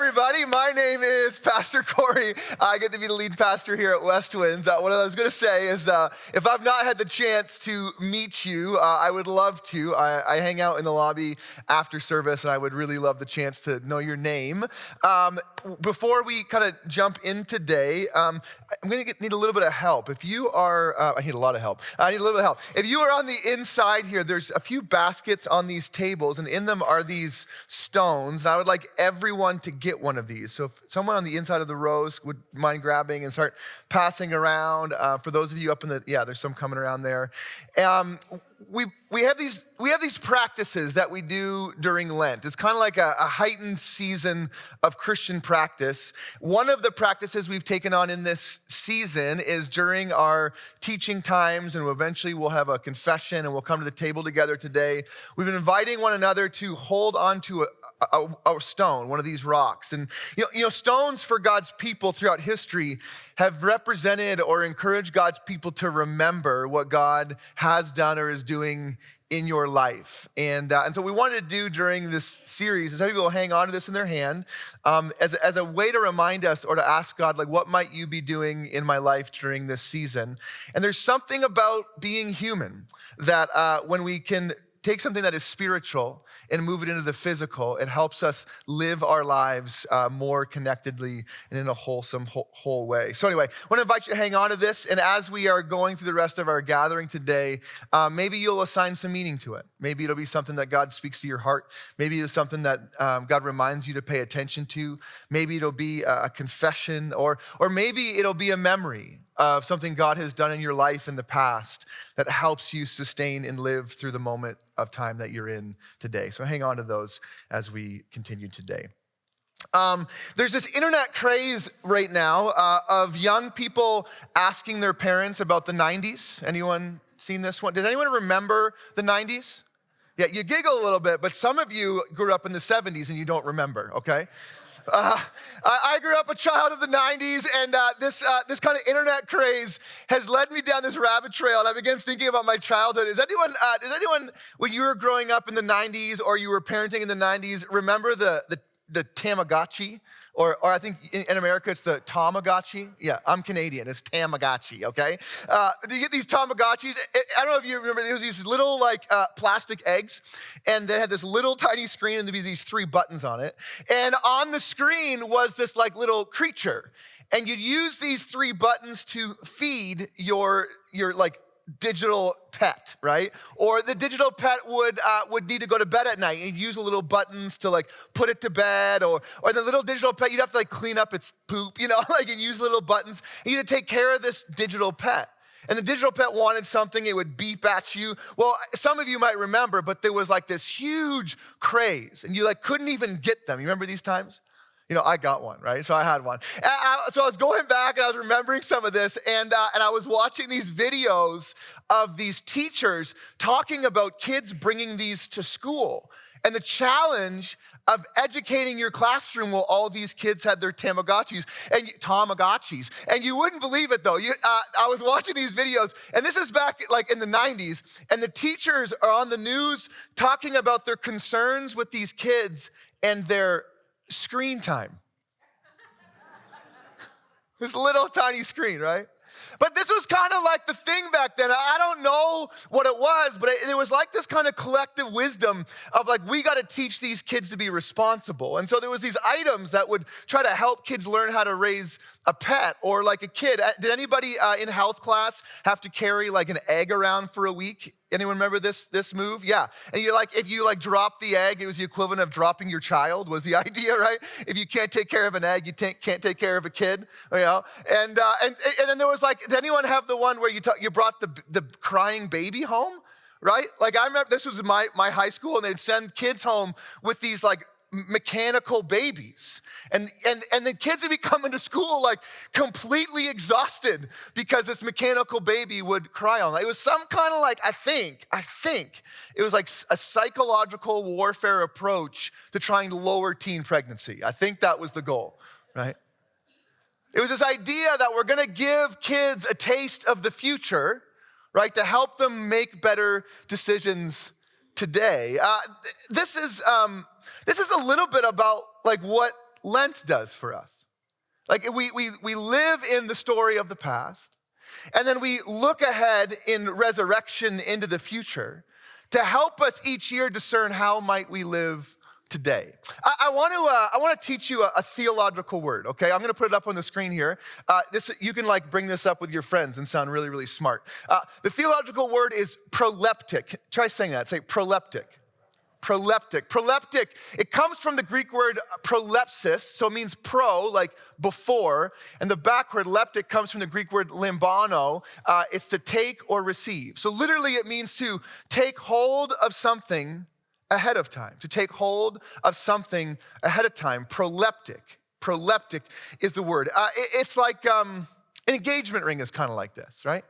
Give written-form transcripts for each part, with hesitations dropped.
everybody. My name is Pastor Corey. I get to be the lead pastor here at Westwinds. What I was going to say is if I've not had the chance to meet you, I would love to. I hang out in the lobby after service, and I would really love the chance to know your name. Before we kind of jump in today, I'm going to need a little bit of help. If you are, I need a lot of help. I need a little bit of help. If you are on the inside here, there's a few baskets on these tables, and in them are these stones. And I would like everyone to get one of these. So if someone on the inside of the rows would mind grabbing and start passing around. For those of you up in the, there's some coming around there. We have these practices that we do during Lent. It's kind of like a heightened season of Christian practice. One of the practices we've taken on in this season is during our teaching times, and eventually we'll have a confession and we'll come to the table together today. We've been inviting one another to hold on to a stone, one of these rocks. And you know, stones for God's people throughout history have represented or encouraged God's people to remember what God has done or is doing in your life. And so we wanted to do during this series is have people hang on to this in their hand as a way to remind us or to ask God, like, what might you be doing in my life during this season? And there's something about being human that when we can take something that is spiritual and move it into the physical, it helps us live our lives more connectedly and in a wholesome, whole way. So anyway, I want to invite you to hang on to this. And as we are going through the rest of our gathering today, maybe you'll assign some meaning to it. Maybe it'll be something that God speaks to your heart. Maybe it's something that God reminds you to pay attention to. Maybe it'll be a confession, or maybe it'll be a memory of something God has done in your life in the past that helps you sustain and live through the moment of time that you're in today. So hang on to those as we continue today. There's this internet craze right now of young people asking their parents about the 90s. Anyone seen this one? Does anyone remember the 90s? Yeah, you giggle a little bit, but some of you grew up in the 70s and you don't remember, okay? I grew up a child of the 90s, and this kind of internet craze has led me down this rabbit trail, and I began thinking about my childhood. Does anyone, when you were growing up in the 90s or you were parenting in the 90s, remember the Tamagotchi? Or I think in America, it's the Tamagotchi. Yeah, I'm Canadian. It's Tamagotchi, okay? You get these Tamagotchis. I don't know if you remember, there was these little plastic eggs, and they had this little tiny screen, and there'd be these 3 buttons on it. And on the screen was this little creature. And you'd use these 3 buttons to feed your digital pet, right? Or the digital pet would need to go to bed at night, and you'd use the little buttons to put it to bed, or the little digital pet, you'd have to clean up its poop, and use little buttons, and you had to take care of this digital pet. And the digital pet wanted something, it would beep at you. Well, some of you might remember, but there was this huge craze, and you couldn't even get them. You remember these times? I got one, right? So I had one. So I was going back and I was remembering some of this, and I was watching these videos of these teachers talking about kids bringing these to school and the challenge of educating your classroom while all these kids had their Tamagotchis. And you wouldn't believe it though. I was watching these videos, and this is back in the 90s, and the teachers are on the news talking about their concerns with these kids and their screen time. This little tiny screen, right? But this was kind of the thing back then. I don't know what it was, but it was this kind of collective wisdom of we got to teach these kids to be responsible. And so there was these items that would try to help kids learn how to raise a pet or a kid. Did anybody in health class have to carry an egg around for a week? Anyone remember this move? Yeah. And you're if you drop the egg, it was the equivalent of dropping your child was the idea, right? If you can't take care of an egg, you can't take care of a kid, And then there was did anyone have the one where you brought the crying baby home, right? I remember this was my high school, and they'd send kids home with these mechanical babies. And the kids would be coming to school completely exhausted because this mechanical baby would cry all night. It was some kind of I think it was a psychological warfare approach to trying to lower teen pregnancy. I think that was the goal, right? It was this idea that we're gonna give kids a taste of the future, right? To help them make better decisions today. This is a little bit about what Lent does for us. Like we live in the story of the past, and then we look ahead in resurrection into the future to help us each year discern how might we live today. I want to teach you a theological word, okay? I'm going to put it up on the screen here. You can bring this up with your friends and sound really, really smart. The theological word is proleptic. Try saying that. Say proleptic. Proleptic. Proleptic, it comes from the Greek word prolepsis, so it means pro, like before, and the backward leptic comes from the Greek word lambano. It's to take or receive. So literally it means to take hold of something ahead of time, to take hold of something ahead of time. Proleptic. Proleptic is the word. It's like an engagement ring is kind of like this, right?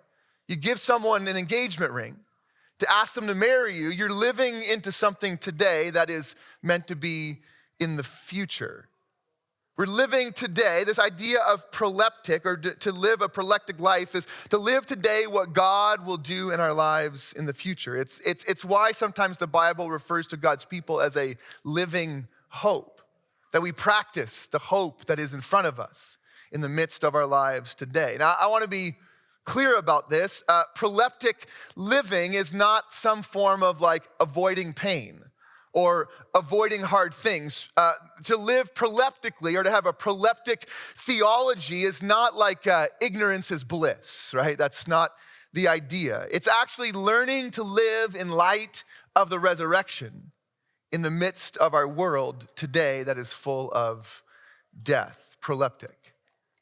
You give someone an engagement ring to ask them to marry you. You're living into something today that is meant to be in the future. We're living today. This idea of proleptic, or to live a proleptic life, is to live today what God will do in our lives in the future. It's why sometimes the Bible refers to God's people as a living hope, that we practice the hope that is in front of us in the midst of our lives today. Now, I want to be clear about this. Proleptic living is not some form of avoiding pain or avoiding hard things. To live proleptically, or to have a proleptic theology, is not like ignorance is bliss, right? That's not the idea. It's actually learning to live in light of the resurrection in the midst of our world today that is full of death. Proleptic.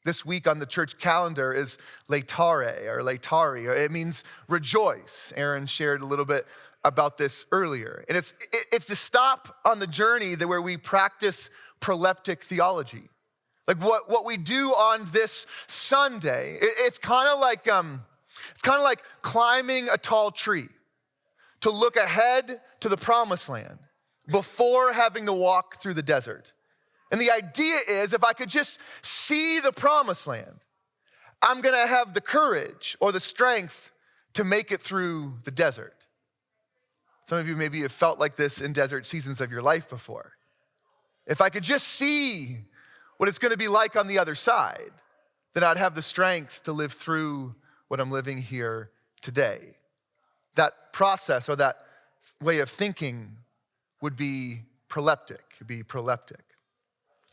This week on the church calendar is Laetare or Laetari. It means rejoice. Aaron shared a little bit about this earlier. And it's to stop on the journey where we practice proleptic theology. Like what we do on this Sunday, it's kind of like climbing a tall tree to look ahead to the promised land before having to walk through the desert. And the idea is, if I could just see the promised land, I'm gonna have the courage or the strength to make it through the desert. Some of you maybe have felt like this in desert seasons of your life before. If I could just see what it's gonna be like on the other side, then I'd have the strength to live through what I'm living here today. That process or that way of thinking would be proleptic,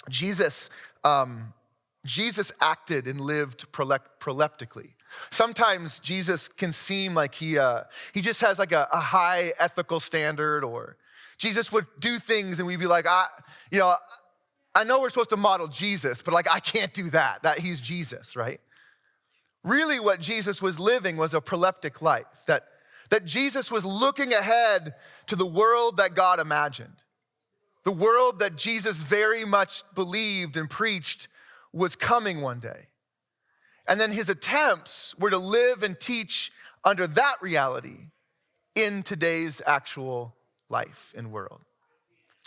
Jesus acted and lived proleptically. Sometimes Jesus can seem like he just has like a high ethical standard, or Jesus would do things and we'd be like, I know we're supposed to model Jesus, but I can't do that he's Jesus, right? Really what Jesus was living was a proleptic life, that Jesus was looking ahead to the world that God imagined. The world that Jesus very much believed and preached was coming one day. And then his attempts were to live and teach under that reality in today's actual life and world.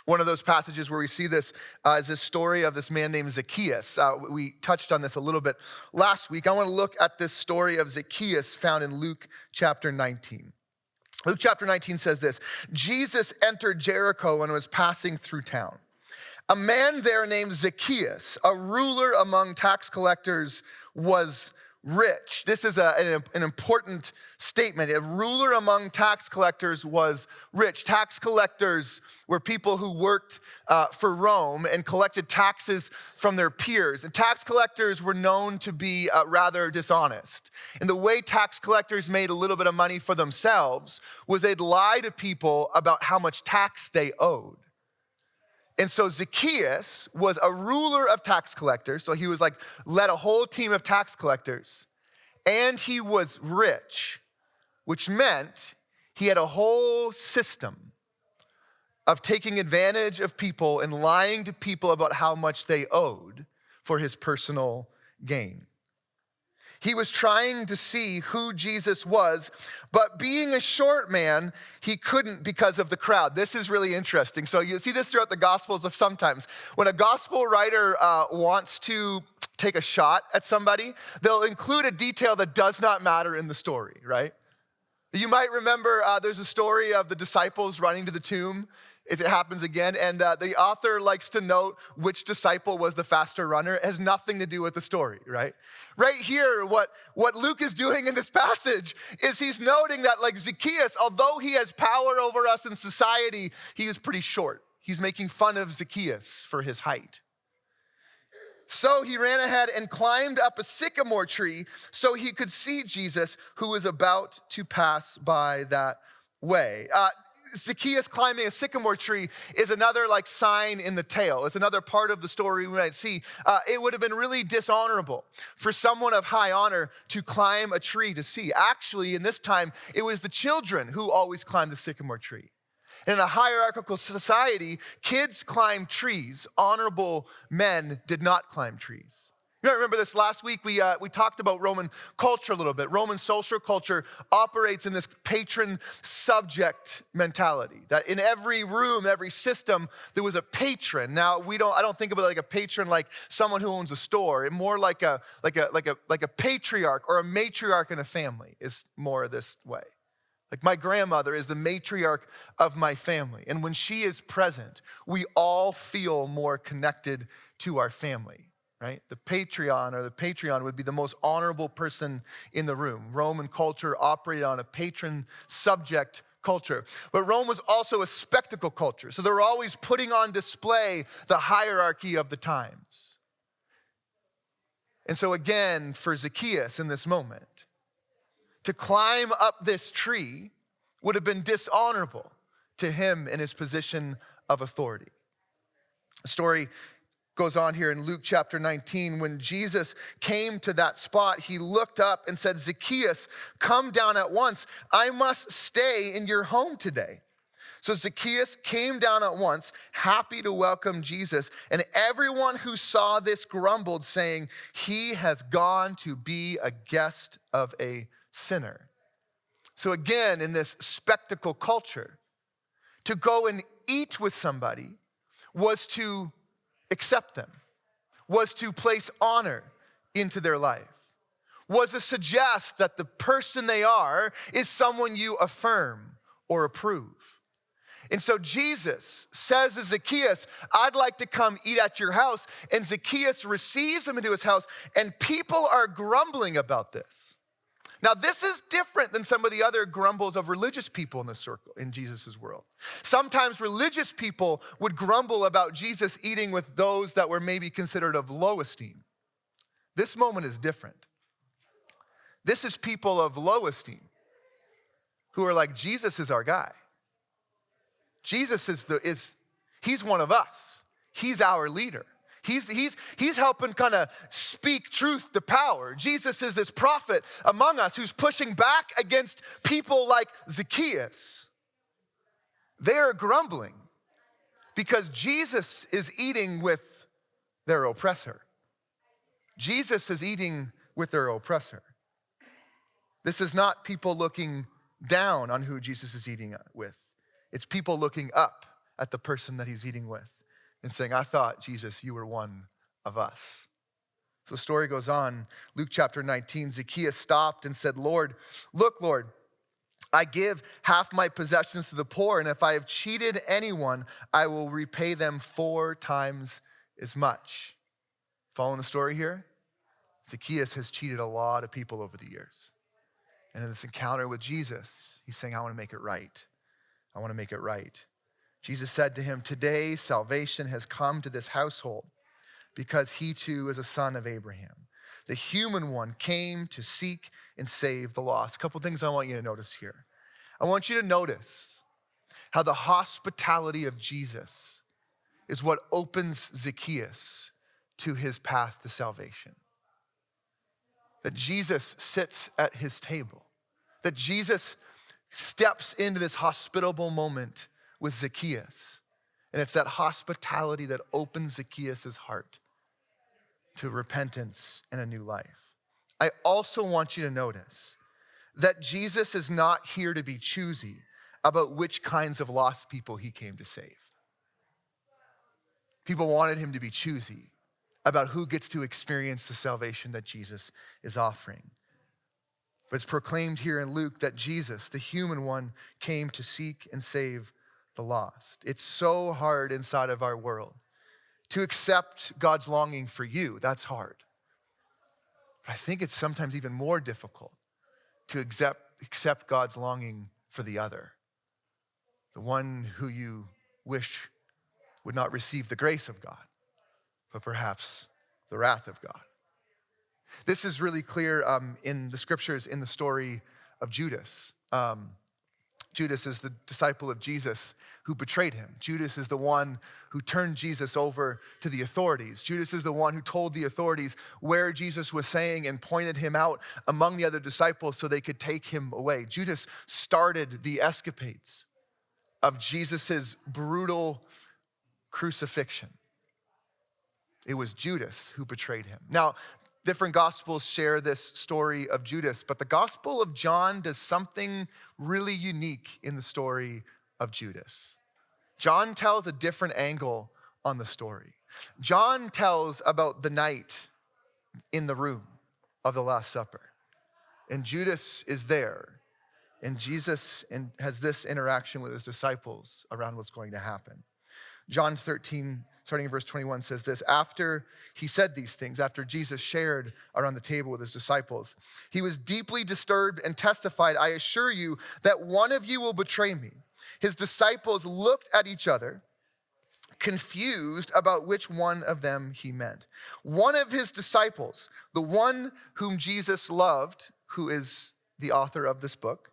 One of those passages where we see this is this story of this man named Zacchaeus. We touched on this a little bit last week. I want to look at this story of Zacchaeus found in Luke chapter 19. Luke chapter 19 says this: Jesus entered Jericho and was passing through town. A man there named Zacchaeus, a ruler among tax collectors, was rich. This is an important statement. A ruler among tax collectors was rich. Tax collectors were people who worked for Rome and collected taxes from their peers. And tax collectors were known to be rather dishonest. And the way tax collectors made a little bit of money for themselves was they'd lie to people about how much tax they owed. And so Zacchaeus was a ruler of tax collectors. So he was led a whole team of tax collectors. And he was rich, which meant he had a whole system of taking advantage of people and lying to people about how much they owed for his personal gain. He was trying to see who Jesus was, but being a short man, he couldn't because of the crowd. This is really interesting. So you see this throughout the Gospels of sometimes. When a gospel writer wants to take a shot at somebody, they'll include a detail that does not matter in the story, right? You might remember there's a story of the disciples running to the tomb, It happens again, and the author likes to note which disciple was the faster runner. It has nothing to do with the story, right? Right here, what Luke is doing in this passage is he's noting that like Zacchaeus, although he has power over us in society, he is pretty short. He's making fun of Zacchaeus for his height. So he ran ahead and climbed up a sycamore tree so he could see Jesus, who was about to pass by that way. Zacchaeus climbing a sycamore tree is another like sign in the tale. It's another part of the story we might see. It would have been really dishonorable for someone of high honor to climb a tree to see. Actually, in this time, it was the children who always climbed the sycamore tree. In a hierarchical society, kids climbed trees. Honorable men did not climb trees. You might remember this last week, we talked about Roman culture a little bit. Roman social culture operates in this patron-subject mentality, that in every room, every system, there was a patron. Now, I don't think about it like a patron like someone who owns a store. It more like a patriarch or a matriarch in a family is more this way. Like my grandmother is the matriarch of my family. And when she is present, we all feel more connected to our family. Right? The patron would be the most honorable person in the room. Roman culture operated on a patron-subject culture. But Rome was also a spectacle culture. So they were always putting on display the hierarchy of the times. And so again, for Zacchaeus in this moment, to climb up this tree would have been dishonorable to him in his position of authority. The story goes on here in Luke chapter 19. When Jesus came to that spot, he looked up and said, "Zacchaeus, come down at once. I must stay in your home today." So Zacchaeus came down at once, happy to welcome Jesus. And everyone who saw this grumbled, saying, "He has gone to be a guest of a sinner." So again, in this spectacle culture, to go and eat with somebody was to accept them, was to place honor into their life, was to suggest that the person they are is someone you affirm or approve. And so Jesus says to Zacchaeus, "I'd like to come eat at your house." And Zacchaeus receives him into his house, and people are grumbling about this. Now, this is different than some of the other grumbles of religious people in the circle, in Jesus' world. Sometimes religious people would grumble about Jesus eating with those that were maybe considered of low esteem. This moment is different. This is people of low esteem who are like, Jesus is our guy. Jesus he's one of us. He's our leader. He's helping kind of speak truth to power. Jesus is this prophet among us who's pushing back against people like Zacchaeus. They're grumbling because Jesus is eating with their oppressor. Jesus is eating with their oppressor. This is not people looking down on who Jesus is eating with. It's people looking up at the person that he's eating with and saying, "I thought, Jesus, you were one of us." So the story goes on. Luke chapter 19, Zacchaeus stopped and said, "Lord, look, Lord, I give half my possessions to the poor, and if I have cheated anyone, I will repay them 4 times as much." Following the story here? Zacchaeus has cheated a lot of people over the years. And in this encounter with Jesus, he's saying, "I want to make it right. I want to make it right." Jesus said to him, "Today salvation has come to this household because he too is a son of Abraham. The human one came to seek and save the lost." A couple things I want you to notice here. I want you to notice how the hospitality of Jesus is what opens Zacchaeus to his path to salvation. That Jesus sits at his table. That Jesus steps into this hospitable moment with Zacchaeus. And it's that hospitality that opens Zacchaeus' heart to repentance and a new life. I also want you to notice that Jesus is not here to be choosy about which kinds of lost people he came to save. People wanted him to be choosy about who gets to experience the salvation that Jesus is offering. But it's proclaimed here in Luke that Jesus, the human one, came to seek and save the the lost. It's so hard inside of our world to accept God's longing for you. That's hard. But I think it's sometimes even more difficult to accept God's longing for the other, the one who you wish would not receive the grace of God, but perhaps the wrath of God. This is really clear in the scriptures in the story of Judas. Judas is the disciple of Jesus who betrayed him. Judas is the one who turned Jesus over to the authorities. Judas is the one who told the authorities where Jesus was saying and pointed him out among the other disciples so they could take him away. Judas started the escapades of Jesus's brutal crucifixion. It was Judas who betrayed him. Now, different gospels share this story of Judas, but the Gospel of John does something really unique in the story of Judas. John tells a different angle on the story. John tells about the night in the room of the Last Supper, and Judas is there, and Jesus has this interaction with his disciples around what's going to happen. John 13, starting in verse 21, says this: after he said these things, after Jesus shared around the table with his disciples, he was deeply disturbed and testified, "I assure you that one of you will betray me." His disciples looked at each other, confused about which one of them he meant. One of his disciples, the one whom Jesus loved, who is the author of this book,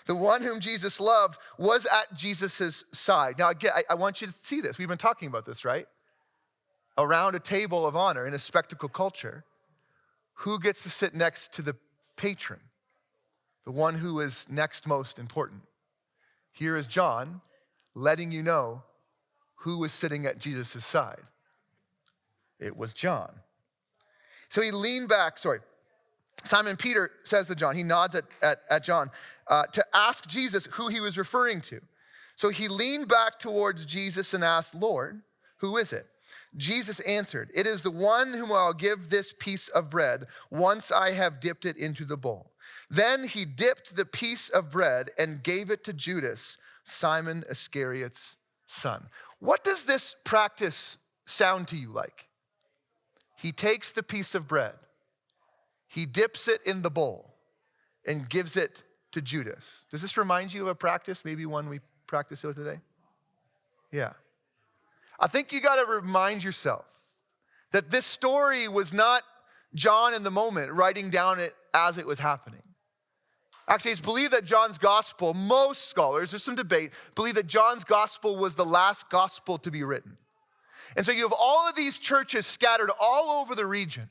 the one whom Jesus loved was at Jesus' side. Now, again, I want you to see this. We've been talking about this, right? Around a table of honor in a spectacle culture, who gets to sit next to the patron, the one who is next most important? Here is John letting you know who was sitting at Jesus' side. It was John. So he leaned back, Simon Peter says to John, he nods at John to ask Jesus who he was referring to. So he leaned back towards Jesus and asked, "Lord, who is it?" Jesus answered, "It is the one whom I'll give this piece of bread once I have dipped it into the bowl." Then he dipped the piece of bread and gave it to Judas, Simon Iscariot's son. What does this practice sound to you like? He takes the piece of bread, he dips it in the bowl, and gives it to Judas. Does this remind you of a practice, maybe one we practice here today? Yeah. I think you got to remind yourself that this story was not John in the moment writing down it as it was happening. Actually, it's believed that John's gospel, most scholars, there's some debate, believe that John's gospel was the last gospel to be written. And so you have all of these churches scattered all over the region.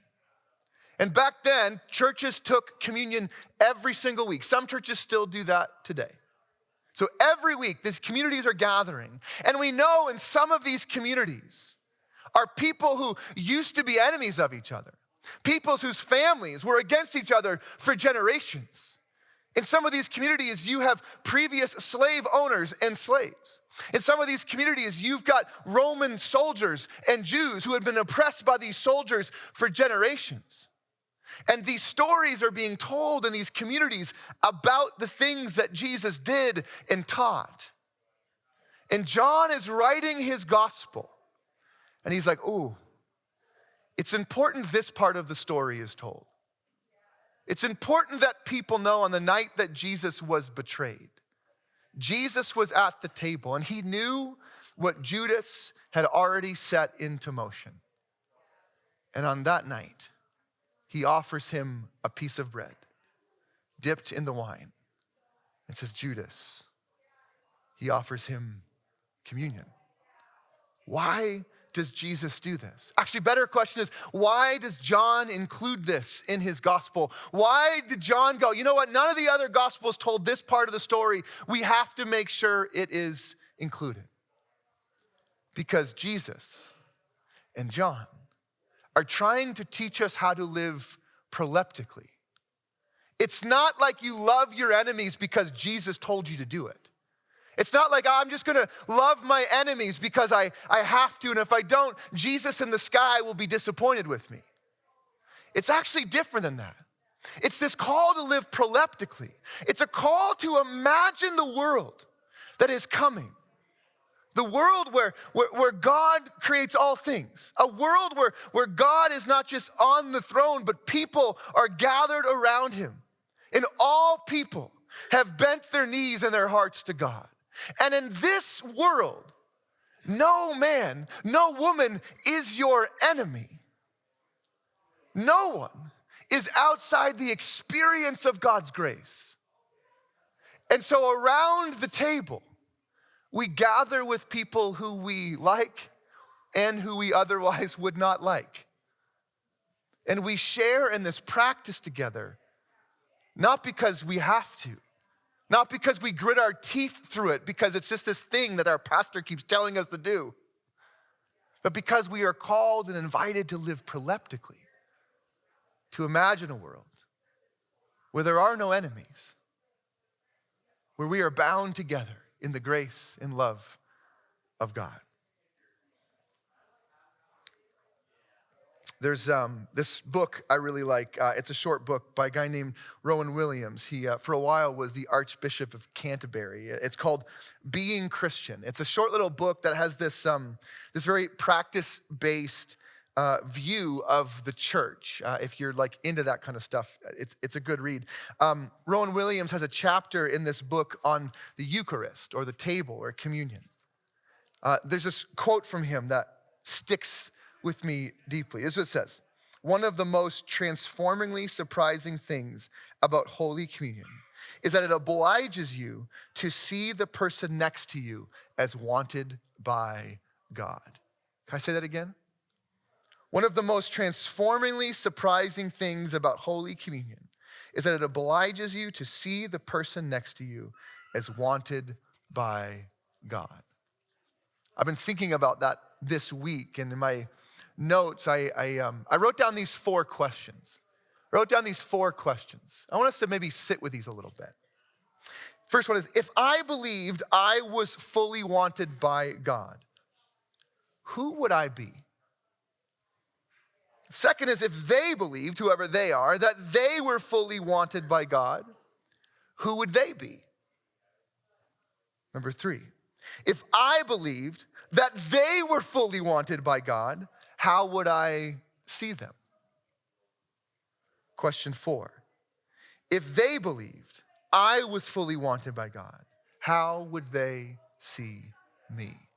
And back then, churches took communion every single week. Some churches still do that today. So every week, these communities are gathering. And we know in some of these communities are people who used to be enemies of each other, people whose families were against each other for generations. In some of these communities, you have previous slave owners and slaves. In some of these communities, you've got Roman soldiers and Jews who had been oppressed by these soldiers for generations. And these stories are being told in these communities about the things that Jesus did and taught. And John is writing his gospel. And he's like, ooh, it's important this part of the story is told. It's important that people know on the night that Jesus was betrayed, Jesus was at the table and he knew what Judas had already set into motion. And on that night, he offers him a piece of bread dipped in the wine and says, Judas. He offers him communion. Why does Jesus do this? Actually, better question is, why does John include this in his gospel? Why did John go, you know what, none of the other gospels told this part of the story. We have to make sure it is included. Because Jesus and John are trying to teach us how to live proleptically. It's not like you love your enemies because Jesus told you to do it. It's not like I'm just gonna love my enemies because I have to, and if I don't, Jesus in the sky will be disappointed with me. It's actually different than that. It's this call to live proleptically. It's a call to imagine the world that is coming. The world where God creates all things. A world where God is not just on the throne, but people are gathered around him. And all people have bent their knees and their hearts to God. And in this world, no man, no woman is your enemy. No one is outside the experience of God's grace. And so around the table, we gather with people who we like and who we otherwise would not like. And we share in this practice together, not because we have to, not because we grit our teeth through it, because it's just this thing that our pastor keeps telling us to do, but because we are called and invited to live proleptically, to imagine a world where there are no enemies, where we are bound together in the grace and love of God. There's this book I really like. It's a short book by a guy named Rowan Williams. He, for a while, was the Archbishop of Canterbury. It's called Being Christian. It's a short little book that has this very practice-based view of the church. If you're like into that kind of stuff, it's a good read. Rowan Williams has a chapter in this book on the Eucharist, or the table, or communion. There's this quote from him that sticks with me deeply. This is what it says: "One of the most transformingly surprising things about Holy Communion is that it obliges you to see the person next to you as wanted by God." Can I say that again? One of the most transformingly surprising things about Holy Communion is that it obliges you to see the person next to you as wanted by God. I've been thinking about that this week, and in my notes, I wrote down these 4 questions. I want us to maybe sit with these a little bit. First one is, if I believed I was fully wanted by God, who would I be? Second is, if they believed, whoever they are, that they were fully wanted by God, who would they be? Number 3, if I believed that they were fully wanted by God, how would I see them? Question 4, if they believed I was fully wanted by God, how would they see me?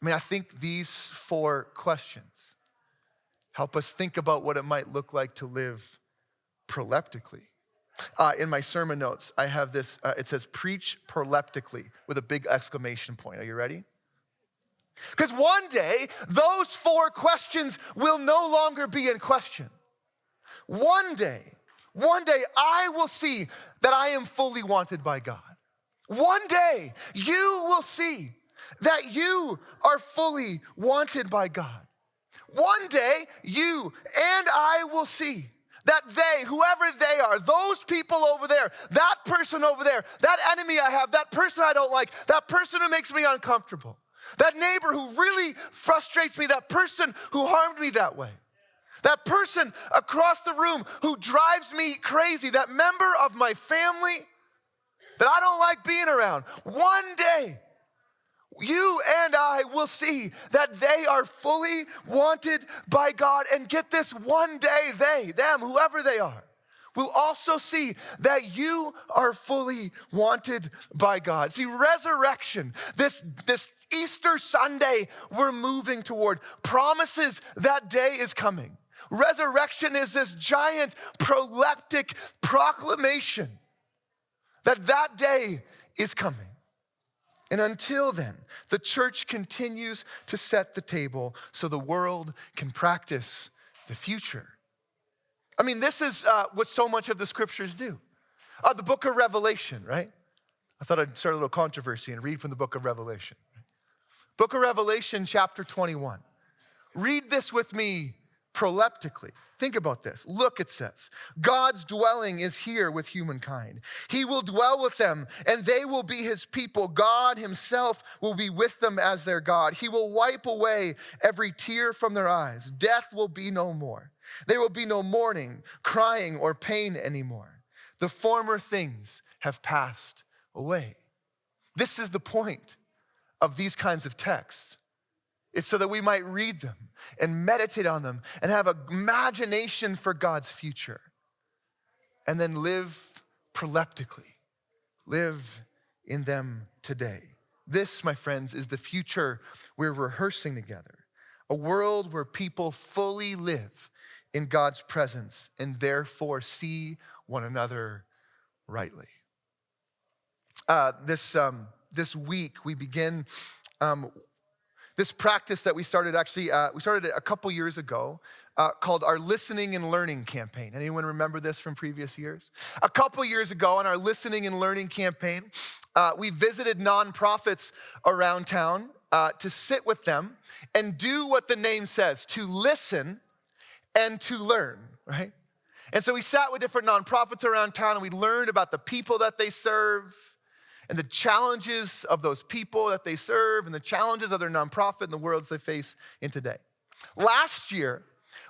I think these 4 questions help us think about what it might look like to live proleptically. In my sermon notes, I have this, it says, preach proleptically, with a big exclamation point. Are you ready? Because one day, those 4 questions will no longer be in question. One day, I will see that I am fully wanted by God. One day, you will see that you are fully wanted by God. One day, you and I will see that they, whoever they are, those people over there, that person over there, that enemy I have, that person I don't like, that person who makes me uncomfortable, that neighbor who really frustrates me, that person who harmed me that way, that person across the room who drives me crazy, that member of my family that I don't like being around. One day, you and I will see that they are fully wanted by God. And get this, one day they, them, whoever they are, will also see that you are fully wanted by God. See, resurrection, this Easter Sunday we're moving toward, promises that day is coming. Resurrection is this giant proleptic proclamation that day is coming. And until then, the church continues to set the table so the world can practice the future. This is what so much of the scriptures do. The book of Revelation, right? I thought I'd start a little controversy and read from the book of Revelation. Book of Revelation, chapter 21. Read this with me proleptically. Think about this. Look, it says, God's dwelling is here with humankind. He will dwell with them, and they will be his people. God himself will be with them as their God. He will wipe away every tear from their eyes. Death will be no more. There will be no mourning, crying, or pain anymore. The former things have passed away. This is the point of these kinds of texts. It's so that we might read them and meditate on them and have an imagination for God's future. And then live proleptically. Live in them today. This, my friends, is the future we're rehearsing together. A world where people fully live in God's presence and therefore see one another rightly. This week we begin this practice that we started a couple years ago called our Listening and Learning campaign. Anyone remember this from previous years? A couple years ago on our Listening and Learning campaign, we visited nonprofits around town to sit with them and do what the name says, to listen and to learn, right? And so we sat with different nonprofits around town and we learned about the people that they serve and the challenges of those people that they serve and the challenges of their nonprofit and the worlds they face in today. Last year,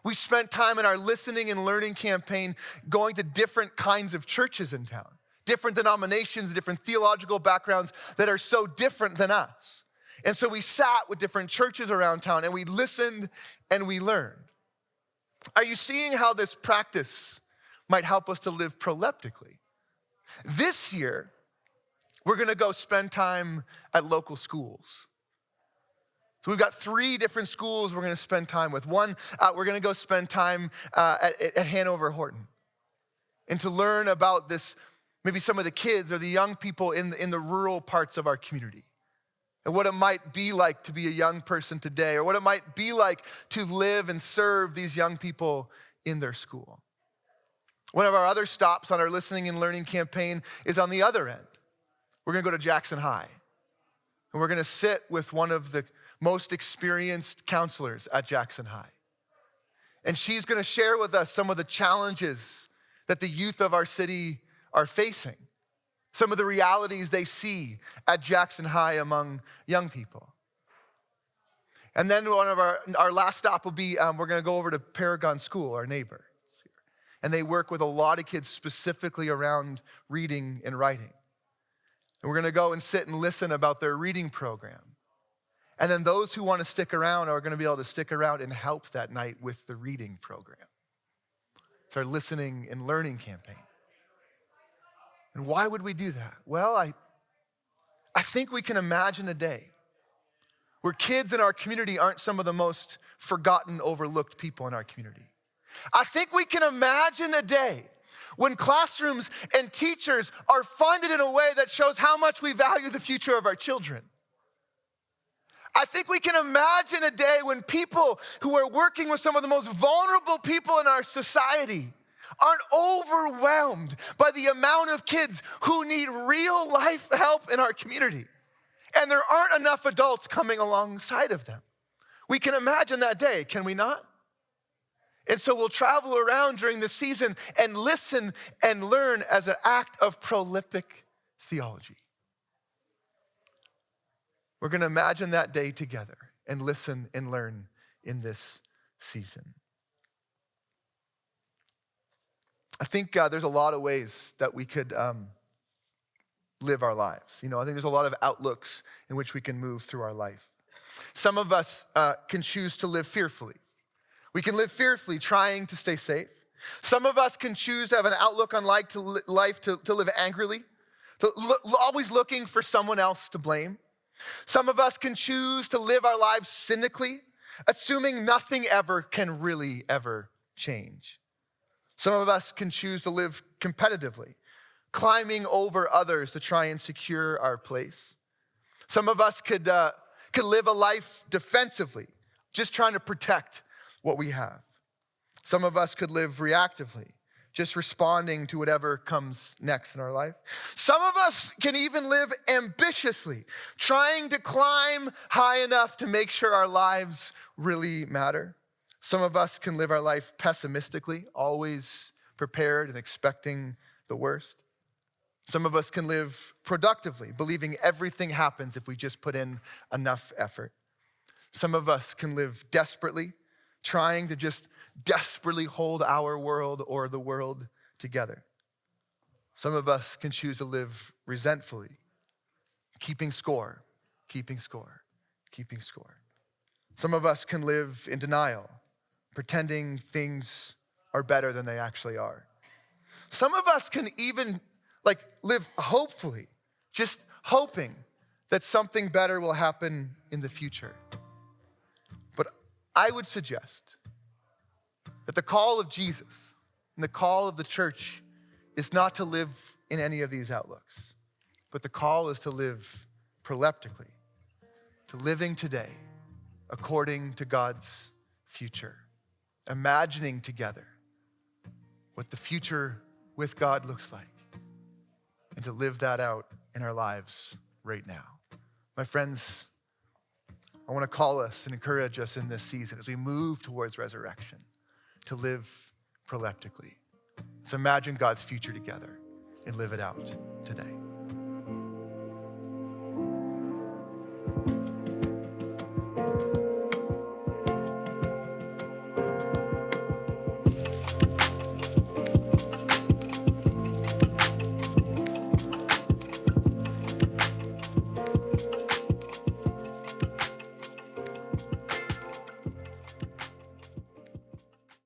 we spent time in our Listening and Learning campaign going to different kinds of churches in town, different denominations, different theological backgrounds that are so different than us. And so we sat with different churches around town and we listened and we learned. Are you seeing how this practice might help us to live proleptically? This year, we're gonna go spend time at local schools. So we've got 3 different schools we're gonna spend time with. One, we're gonna go spend time at Hanover Horton and to learn about this, maybe some of the kids or the young people in the rural parts of our community and what it might be like to be a young person today or what it might be like to live and serve these young people in their school. One of our other stops on our Listening and Learning campaign is on the other end. We're gonna go to Jackson High, and we're gonna sit with one of the most experienced counselors at Jackson High. And she's gonna share with us some of the challenges that the youth of our city are facing, some of the realities they see at Jackson High among young people. And then one of our last stop will be, we're gonna go over to Paragon School, our neighbor. And they work with a lot of kids specifically around reading and writing. And we're gonna go and sit and listen about their reading program. And then those who wanna stick around are gonna be able to stick around and help that night with the reading program. It's our Listening and Learning campaign. And why would we do that? Well, I think we can imagine a day where kids in our community aren't some of the most forgotten, overlooked people in our community. I think we can imagine a day when classrooms and teachers are funded in a way that shows how much we value the future of our children. I think we can imagine a day when people who are working with some of the most vulnerable people in our society aren't overwhelmed by the amount of kids who need real life help in our community. And there aren't enough adults coming alongside of them. We can imagine that day, can we not? And so we'll travel around during the season and listen and learn as an act of prolific theology. We're gonna imagine that day together and listen and learn in this season. I think there's a lot of ways that we could live our lives. I think there's a lot of outlooks in which we can move through our life. Some of us can choose to live fearfully. We can live fearfully, trying to stay safe. Some of us can choose to have an outlook on life to live angrily, always looking for someone else to blame. Some of us can choose to live our lives cynically, assuming nothing ever can really ever change. Some of us can choose to live competitively, climbing over others to try and secure our place. Some of us could live a life defensively, just trying to protect what we have. Some of us could live reactively, just responding to whatever comes next in our life. Some of us can even live ambitiously, trying to climb high enough to make sure our lives really matter. Some of us can live our life pessimistically, always prepared and expecting the worst. Some of us can live productively, believing everything happens if we just put in enough effort. Some of us can live desperately, trying to just desperately hold our world or the world together. Some of us can choose to live resentfully, keeping score, keeping score, keeping score. Some of us can live in denial, pretending things are better than they actually are. Some of us can even live hopefully, just hoping that something better will happen in the future. But I would suggest that the call of Jesus and the call of the church is not to live in any of these outlooks, but the call is to live proleptically, to living today according to God's future, imagining together what the future with God looks like, and to live that out in our lives right now. My friends, I want to call us and encourage us in this season as we move towards resurrection to live proleptically. Let's imagine God's future together and live it out today.